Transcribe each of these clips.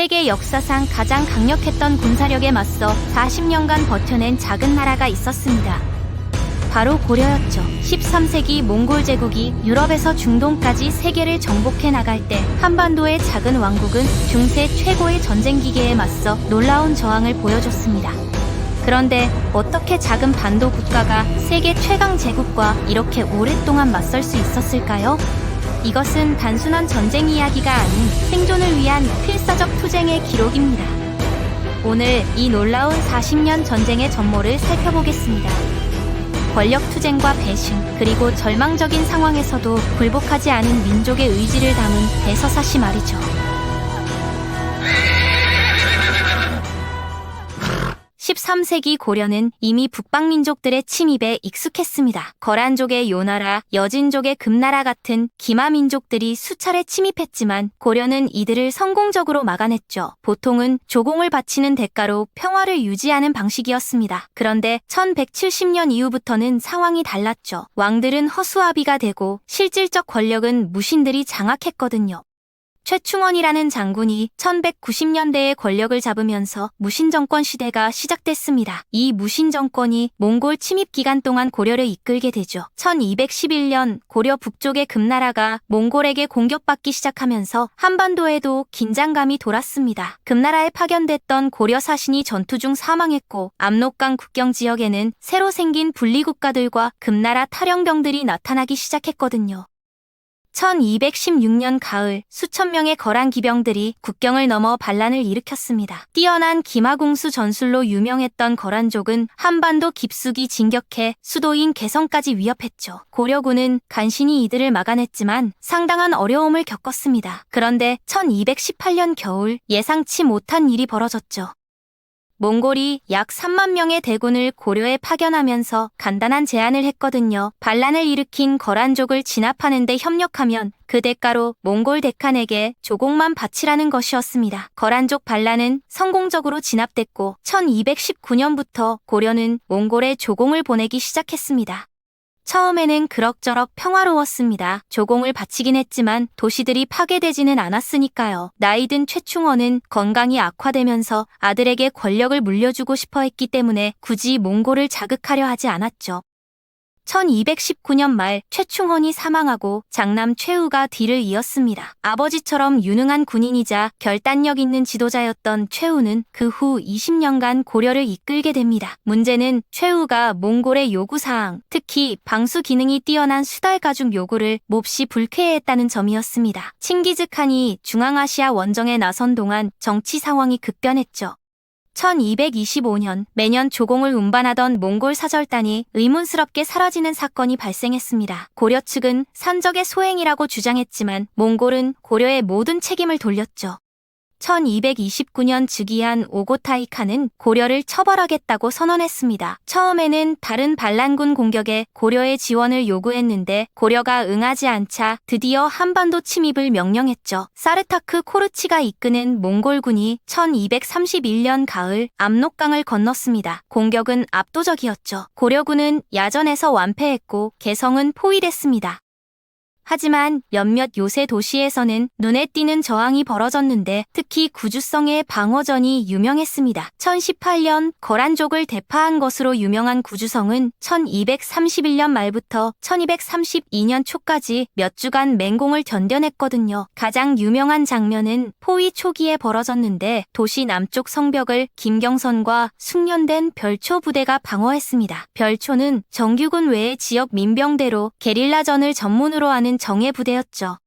세계 역사상 가장 강력했던 군사력에 맞서 40년간 버텨낸 작은 나라가 있었습니다. 바로 고려였죠. 13세기 몽골 제국이 유럽에서 중동까지 세계를 정복해 나갈 때 한반도의 작은 왕국은 중세 최고의 전쟁 기계에 맞서 놀라운 저항을 보여줬습니다. 그런데 어떻게 작은 반도 국가가 세계 최강 제국과 이렇게 오랫동안 맞설 수 있었을까요? 이것은 단순한 전쟁 이야기가 아닌 생존을 위한 필사적 투쟁의 기록입니다. 오늘 이 놀라운 40년 전쟁의 전모를 살펴보겠습니다. 권력 투쟁과 배신, 그리고 절망적인 상황에서도 굴복하지 않은 민족의 의지를 담은 대서사시 말이죠. 13세기 고려는 이미 북방민족들의 침입에 익숙했습니다. 거란족의 요나라, 여진족의 금나라 같은 기마민족들이 수차례 침입했지만 고려는 이들을 성공적으로 막아냈죠. 보통은 조공을 바치는 대가로 평화를 유지하는 방식이었습니다. 그런데 1170년 이후부터는 상황이 달랐죠. 왕들은 허수아비가 되고 실질적 권력은 무신들이 장악했거든요. 최충원이라는 장군이 1190년대에 권력을 잡으면서 무신정권 시대가 시작됐습니다. 이 무신정권이 몽골 침입 기간 동안 고려를 이끌게 되죠. 1211년 고려 북쪽의 금나라가 몽골에게 공격받기 시작하면서 한반도에도 긴장감이 돌았습니다. 금나라에 파견됐던 고려 사신이 전투 중 사망했고 압록강 국경 지역에는 새로 생긴 분리국가들과 금나라 탈영병들이 나타나기 시작했거든요. 1216년 가을 수천 명의 거란 기병들이 국경을 넘어 반란을 일으켰습니다. 뛰어난 기마공수 전술로 유명했던 거란족은 한반도 깊숙이 진격해 수도인 개성까지 위협했죠. 고려군은 간신히 이들을 막아냈지만 상당한 어려움을 겪었습니다. 그런데 1218년 겨울 예상치 못한 일이 벌어졌죠. 몽골이 약 3만 명의 대군을 고려에 파견하면서 간단한 제안을 했거든요. 반란을 일으킨 거란족을 진압하는 데 협력하면 그 대가로 몽골 대칸에게 조공만 바치라는 것이었습니다. 거란족 반란은 성공적으로 진압됐고 1219년부터 고려는 몽골에 조공을 보내기 시작했습니다. 처음에는 그럭저럭 평화로웠습니다. 조공을 바치긴 했지만 도시들이 파괴되지는 않았으니까요. 나이든 최충원은 건강이 악화되면서 아들에게 권력을 물려주고 싶어 했기 때문에 굳이 몽골을 자극하려 하지 않았죠. 1219년 말 최충원이 사망하고 장남 최우가 뒤를 이었습니다. 아버지처럼 유능한 군인이자 결단력 있는 지도자였던 최우는 그 후 20년간 고려를 이끌게 됩니다. 문제는 최우가 몽골의 요구사항, 특히 방수 기능이 뛰어난 수달 가죽 요구를 몹시 불쾌해했다는 점이었습니다. 칭기즈칸이 중앙아시아 원정에 나선 동안 정치 상황이 급변했죠. 1225년 매년 조공을 운반하던 몽골 사절단이 의문스럽게 사라지는 사건이 발생했습니다. 고려 측은 산적의 소행이라고 주장했지만 몽골은 고려의 모든 책임을 돌렸죠. 1229년 즉위한 오고타이 칸은 고려를 처벌하겠다고 선언했습니다. 처음에는 다른 반란군 공격에 고려의 지원을 요구했는데 고려가 응하지 않자 드디어 한반도 침입을 명령했죠. 사르타크 코르치가 이끄는 몽골군이 1231년 가을 압록강을 건넜습니다. 공격은 압도적이었죠. 고려군은 야전에서 완패했고 개성은 포위됐습니다. 하지만 몇몇 요새 도시에서는 눈에 띄는 저항이 벌어졌는데 특히 구주성의 방어전이 유명했습니다. 1018년 거란족을 대파한 것으로 유명한 구주성은 1231년 말부터 1232년 초까지 몇 주간 맹공을 견뎌냈거든요. 가장 유명한 장면은 포위 초기에 벌어졌는데 도시 남쪽 성벽을 김경선과 숙련된 별초 부대가 방어했습니다. 별초는 정규군 외의 지역 민병대로 게릴라전을 전문으로 하는 정예 부대였죠.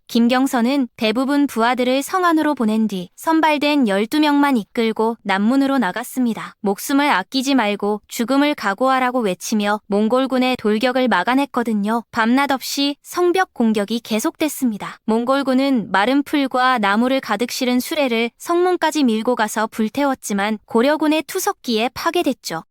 김경선은 대부분 부하들을 성 안으로 보낸 뒤 선발된 12명만 이끌고 남문으로 나갔습니다. 목숨을 아끼지 말고 죽음을 각오하라고 외치며 몽골군의 돌격을 막아냈거든요. 밤낮 없이 성벽 공격이 계속됐습니다. 몽골군은 마른 풀과 나무를 가득 실은 수레를 성문까지 밀고 가서 불태웠지만 고려군의 투석기에 파괴됐죠.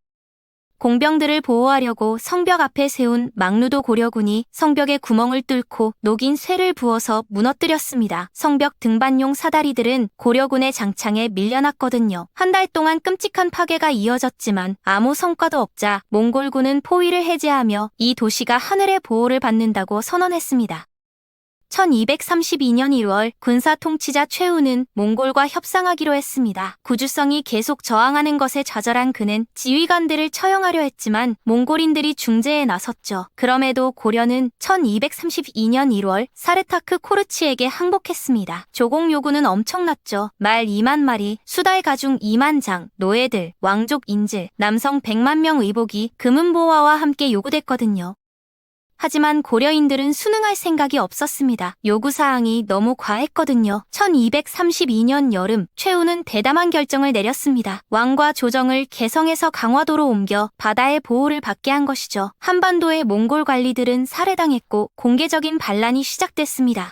공병들을 보호하려고 성벽 앞에 세운 막루도 고려군이 성벽에 구멍을 뚫고 녹인 쇠를 부어서 무너뜨렸습니다. 성벽 등반용 사다리들은 고려군의 장창에 밀려났거든요. 한 달 동안 끔찍한 파괴가 이어졌지만 아무 성과도 없자 몽골군은 포위를 해제하며 이 도시가 하늘의 보호를 받는다고 선언했습니다. 1232년 1월 군사 통치자 최우는 몽골과 협상하기로 했습니다. 구주성이 계속 저항하는 것에 좌절한 그는 지휘관들을 처형하려 했지만 몽골인들이 중재에 나섰죠. 그럼에도 고려는 1232년 1월 사르타크 코르치에게 항복했습니다. 조공 요구는 엄청났죠. 말 2만 마리, 수달 가중 2만 장, 노예들, 왕족 인질, 남성 100만 명 의복이 금은보화와 함께 요구됐거든요. 하지만 고려인들은 순응할 생각이 없었습니다. 요구사항이 너무 과했거든요. 1232년 여름 최우는 대담한 결정을 내렸습니다. 왕과 조정을 개성에서 강화도로 옮겨 바다의 보호를 받게 한 것이죠. 한반도의 몽골 관리들은 살해당했고 공개적인 반란이 시작됐습니다.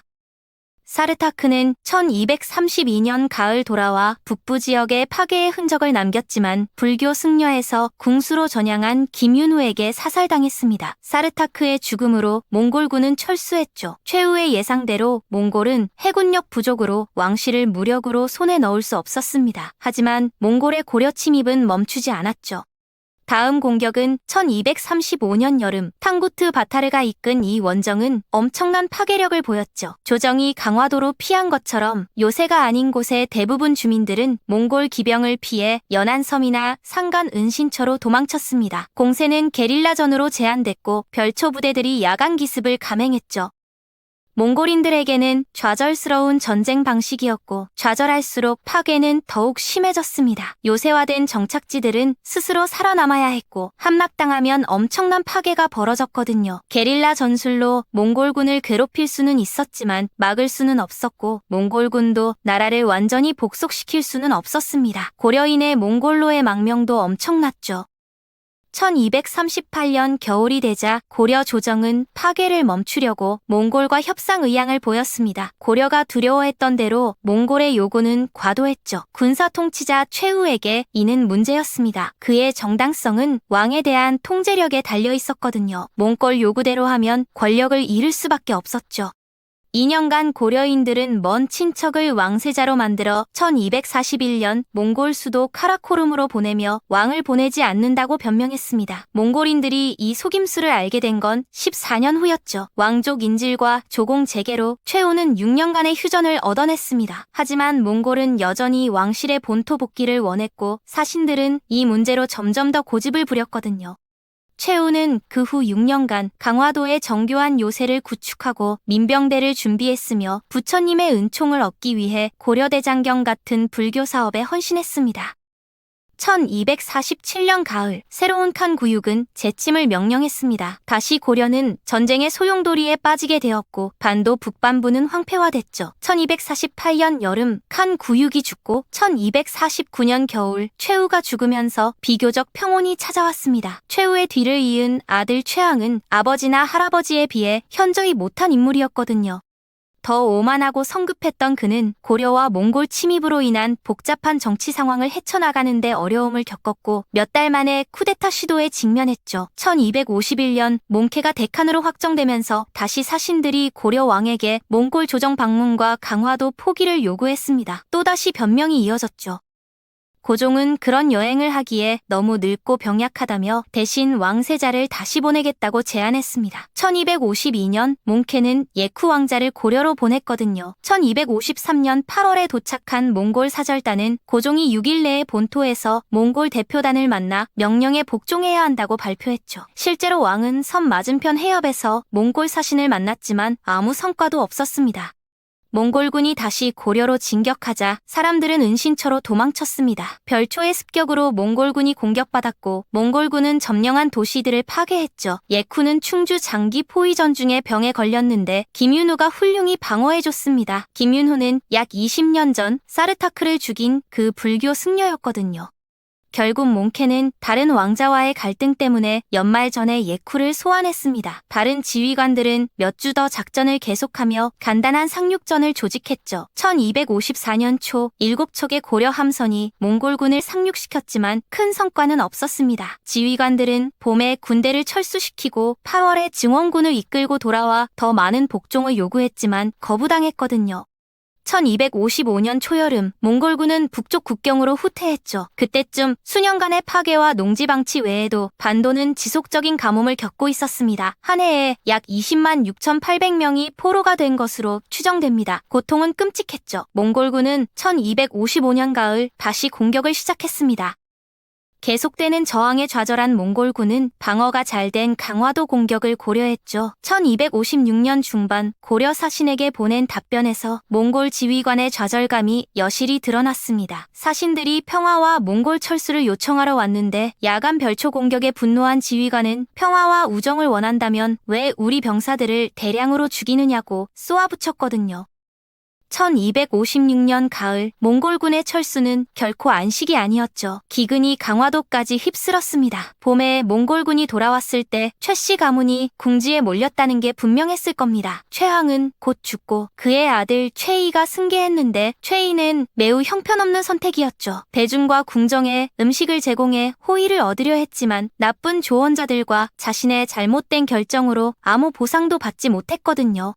사르타크는 1232년 가을 돌아와 북부 지역에 파괴의 흔적을 남겼지만 불교 승려에서 궁수로 전향한 김윤후에게 사살당했습니다. 사르타크의 죽음으로 몽골군은 철수했죠. 최후의 예상대로 몽골은 해군력 부족으로 왕실을 무력으로 손에 넣을 수 없었습니다. 하지만 몽골의 고려 침입은 멈추지 않았죠. 다음 공격은 1235년 여름 탕구트 바타르가 이끈 이 원정은 엄청난 파괴력을 보였죠. 조정이 강화도로 피한 것처럼 요새가 아닌 곳의 대부분 주민들은 몽골 기병을 피해 연안섬이나 상간 은신처로 도망쳤습니다. 공세는 게릴라전으로 제한됐고 별초 부대들이 야간 기습을 감행했죠. 몽골인들에게는 좌절스러운 전쟁 방식이었고 좌절할수록 파괴는 더욱 심해졌습니다. 요새화된 정착지들은 스스로 살아남아야 했고 함락당하면 엄청난 파괴가 벌어졌거든요. 게릴라 전술로 몽골군을 괴롭힐 수는 있었지만 막을 수는 없었고 몽골군도 나라를 완전히 복속시킬 수는 없었습니다. 고려인의 몽골로의 망명도 엄청났죠. 1238년 겨울이 되자 고려 조정은 파괴를 멈추려고 몽골과 협상 의향을 보였습니다. 고려가 두려워했던 대로 몽골의 요구는 과도했죠. 군사 통치자 최우에게 이는 문제였습니다. 그의 정당성은 왕에 대한 통제력에 달려 있었거든요. 몽골 요구대로 하면 권력을 잃을 수밖에 없었죠. 2년간 고려인들은 먼 친척을 왕세자로 만들어 1241년 몽골 수도 카라코룸으로 보내며 왕을 보내지 않는다고 변명했습니다. 몽골인들이 이 속임수를 알게 된 건 14년 후였죠. 왕족 인질과 조공 재개로 최우는 6년간의 휴전을 얻어냈습니다. 하지만 몽골은 여전히 왕실의 본토 복귀를 원했고 사신들은 이 문제로 점점 더 고집을 부렸거든요. 최우는 그 후 6년간 강화도에 정교한 요새를 구축하고 민병대를 준비했으며 부처님의 은총을 얻기 위해 고려대장경 같은 불교 사업에 헌신했습니다. 1247년 가을 새로운 칸 구육은 재침을 명령했습니다. 다시 고려는 전쟁의 소용돌이에 빠지게 되었고 반도 북반부는 황폐화됐죠. 1248년 여름 칸 구육이 죽고 1249년 겨울 최우가 죽으면서 비교적 평온이 찾아왔습니다. 최우의 뒤를 이은 아들 최항은 아버지나 할아버지에 비해 현저히 못한 인물이었거든요. 더 오만하고 성급했던 그는 고려와 몽골 침입으로 인한 복잡한 정치 상황을 헤쳐나가는 데 어려움을 겪었고 몇 달 만에 쿠데타 시도에 직면했죠. 1251년 몽케가 대칸으로 확정되면서 다시 사신들이 고려 왕에게 몽골 조정 방문과 강화도 포기를 요구했습니다. 또다시 변명이 이어졌죠. 고종은 그런 여행을 하기에 너무 늙고 병약하다며 대신 왕세자를 다시 보내겠다고 제안했습니다. 1252년 몽케는 예쿠 왕자를 고려로 보냈거든요. 1253년 8월에 도착한 몽골 사절단은 고종이 6일 내에 본토에서 몽골 대표단을 만나 명령에 복종해야 한다고 발표했죠. 실제로 왕은 섬 맞은편 해협에서 몽골 사신을 만났지만 아무 성과도 없었습니다. 몽골군이 다시 고려로 진격하자 사람들은 은신처로 도망쳤습니다. 별초의 습격으로 몽골군이 공격받았고 몽골군은 점령한 도시들을 파괴했죠. 예쿠는 충주 장기 포위전 중에 병에 걸렸는데 김윤후가 훌륭히 방어해줬습니다. 김윤후는 약 20년 전 사르타크를 죽인 그 불교 승려였거든요. 결국 몽케는 다른 왕자와의 갈등 때문에 연말 전에 예쿠를 소환했습니다. 다른 지휘관들은 몇 주 더 작전을 계속하며 간단한 상륙전을 조직했죠. 1254년 초 7척의 고려 함선이 몽골군을 상륙시켰지만 큰 성과는 없었습니다. 지휘관들은 봄에 군대를 철수시키고 8월에 증원군을 이끌고 돌아와 더 많은 복종을 요구했지만 거부당했거든요. 1255년 초여름, 몽골군은 북쪽 국경으로 후퇴했죠. 그때쯤 수년간의 파괴와 농지 방치 외에도 반도는 지속적인 가뭄을 겪고 있었습니다. 한 해에 약 20만 6,800명이 포로가 된 것으로 추정됩니다. 고통은 끔찍했죠. 몽골군은 1255년 가을 다시 공격을 시작했습니다. 계속되는 저항에 좌절한 몽골군은 방어가 잘 된 강화도 공격을 고려했죠. 1256년 중반 고려 사신에게 보낸 답변에서 몽골 지휘관의 좌절감이 여실히 드러났습니다. 사신들이 평화와 몽골 철수를 요청하러 왔는데 야간 별초 공격에 분노한 지휘관은 평화와 우정을 원한다면 왜 우리 병사들을 대량으로 죽이느냐고 쏘아붙였거든요. 1256년 가을 몽골군의 철수는 결코 안식이 아니었죠. 기근이 강화도까지 휩쓸었습니다. 봄에 몽골군이 돌아왔을 때 최씨 가문이 궁지에 몰렸다는 게 분명했을 겁니다. 최항은 곧 죽고 그의 아들 최이가 승계했는데 최이는 매우 형편없는 선택이었죠. 대중과 궁정에 음식을 제공해 호의를 얻으려 했지만 나쁜 조언자들과 자신의 잘못된 결정으로 아무 보상도 받지 못했거든요.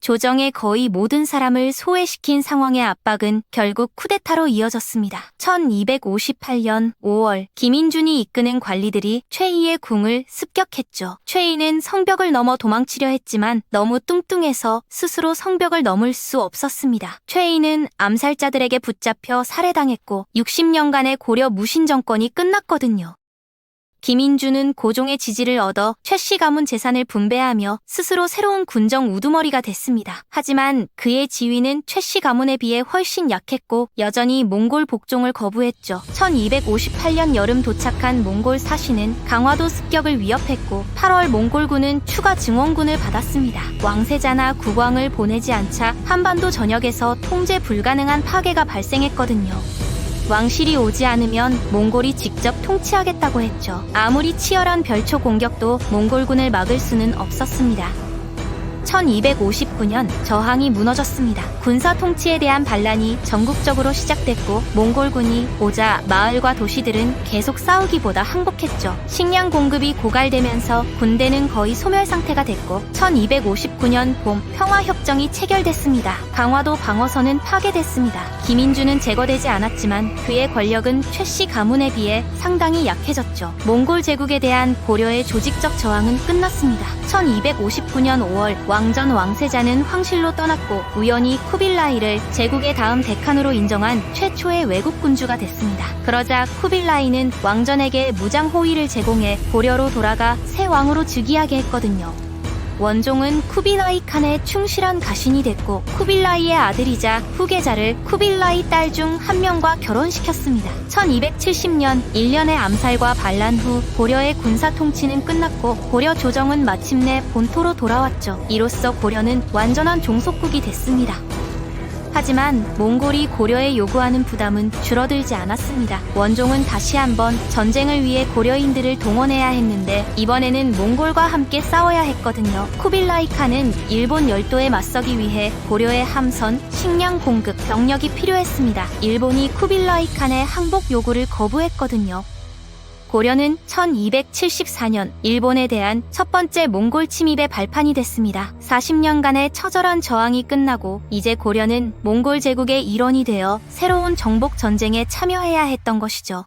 조정의 거의 모든 사람을 소외시킨 상황의 압박은 결국 쿠데타로 이어졌습니다. 1258년 5월 김인준이 이끄는 관리들이 최이의 궁을 습격했죠. 최이는 성벽을 넘어 도망치려 했지만 너무 뚱뚱해서 스스로 성벽을 넘을 수 없었습니다. 최이는 암살자들에게 붙잡혀 살해당했고 60년간의 고려 무신 정권이 끝났거든요. 김인준은 고종의 지지를 얻어 최씨 가문 재산을 분배하며 스스로 새로운 군정 우두머리가 됐습니다. 하지만 그의 지위는 최씨 가문에 비해 훨씬 약했고 여전히 몽골 복종을 거부했죠. 1258년 여름 도착한 몽골 사신은 강화도 습격을 위협했고 8월 몽골군은 추가 증원군을 받았습니다. 왕세자나 국왕을 보내지 않자 한반도 전역에서 통제 불가능한 파괴가 발생했거든요. 왕실이 오지 않으면 몽골이 직접 통치하겠다고 했죠. 아무리 치열한 별초 공격도 몽골군을 막을 수는 없었습니다. 1259년 저항이 무너졌습니다. 군사 통치에 대한 반란이 전국적으로 시작됐고 몽골군이 오자 마을과 도시들은 계속 싸우기보다 항복했죠. 식량 공급이 고갈되면서 군대는 거의 소멸 상태가 됐고 1259년 봄 평화협정이 체결됐습니다. 강화도 방어선은 파괴됐습니다. 김인준은 제거되지 않았지만 그의 권력은 최씨 가문에 비해 상당히 약해졌죠. 몽골 제국에 대한 고려의 조직적 저항은 끝났습니다. 1259년 5월 왕전 왕세자는 황실로 떠났고 우연히 쿠빌라이를 제국의 다음 대칸으로 인정한 최초의 외국 군주가 됐습니다. 그러자 쿠빌라이는 왕전에게 무장 호위를 제공해 고려로 돌아가 새 왕으로 즉위하게 했거든요. 원종은 쿠빌라이 칸의 충실한 가신이 됐고 쿠빌라이의 아들이자 후계자를 쿠빌라이 딸 중 한 명과 결혼시켰습니다. 1270년 1년의 암살과 반란 후 고려의 군사 통치는 끝났고 고려 조정은 마침내 본토로 돌아왔죠. 이로써 고려는 완전한 종속국이 됐습니다. 하지만 몽골이 고려에 요구하는 부담은 줄어들지 않았습니다. 원종은 다시 한번 전쟁을 위해 고려인들을 동원해야 했는데 이번에는 몽골과 함께 싸워야 했거든요. 쿠빌라이 칸은 일본 열도에 맞서기 위해 고려의 함선, 식량 공급, 병력이 필요했습니다. 일본이 쿠빌라이 칸의 항복 요구를 거부했거든요. 고려는 1274년 일본에 대한 첫 번째 몽골 침입의 발판이 됐습니다. 40년간의 처절한 저항이 끝나고 이제 고려는 몽골 제국의 일원이 되어 새로운 정복 전쟁에 참여해야 했던 것이죠.